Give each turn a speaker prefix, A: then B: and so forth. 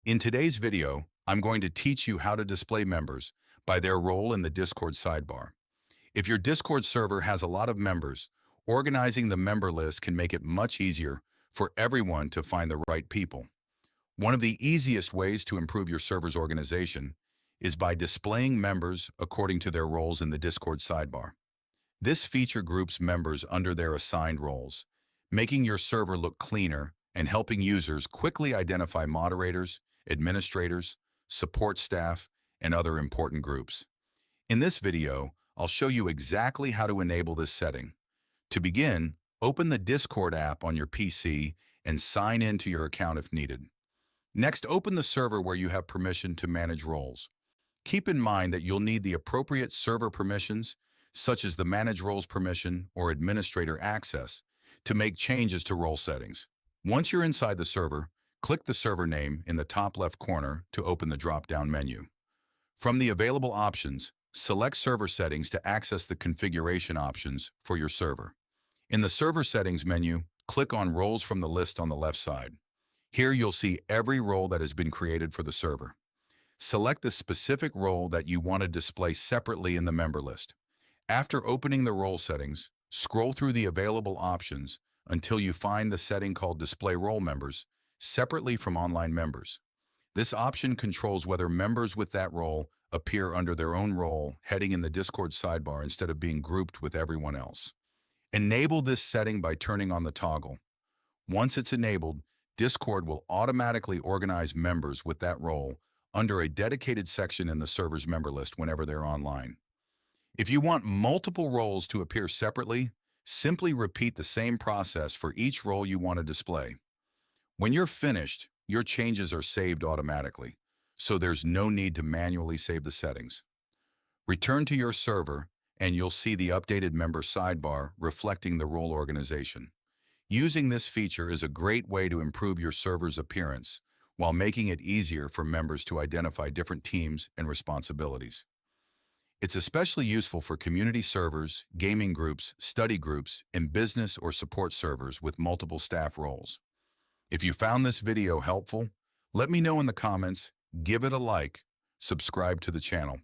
A: In today's video, I'm going to teach you how to display members by their role in the Discord sidebar. If your Discord server has a lot of members, organizing the member list can make it much easier for everyone to find the right people. One of the easiest ways to improve your server's organization is by displaying members according to their roles in the Discord sidebar. This feature groups members under their assigned roles, making your server look cleaner and helping users quickly identify moderators, administrators, support staff, and other important groups. In this video, I'll show you exactly how to enable this setting. To begin, open the Discord app on your PC and sign in to your account if needed. Next, open the server where you have permission to manage roles. Keep in mind that you'll need the appropriate server permissions, such as the Manage Roles permission or Administrator access, to make changes to role settings. Once you're inside the server, click the server name in the top left corner to open the drop-down menu. From the available options, select Server Settings to access the configuration options for your server. In the Server Settings menu, click on Roles from the list on the left side. Here you'll see every role that has been created for the server. Select the specific role that you want to display separately in the member list. After opening the role settings, scroll through the available options until you find the setting called Display Role Members separately from online members. This option controls whether members with that role appear under their own role heading in the Discord sidebar instead of being grouped with everyone else. Enable this setting by turning on the toggle. Once it's enabled, Discord will automatically organize members with that role under a dedicated section in the server's member list whenever they're online. If you want multiple roles to appear separately, simply repeat the same process for each role you want to display. When you're finished, your changes are saved automatically, so there's no need to manually save the settings. Return to your server, and you'll see the updated member sidebar reflecting the role organization. Using this feature is a great way to improve your server's appearance while making it easier for members to identify different teams and responsibilities. It's especially useful for community servers, gaming groups, study groups, and business or support servers with multiple staff roles. If you found this video helpful, let me know in the comments, give it a like, subscribe to the channel.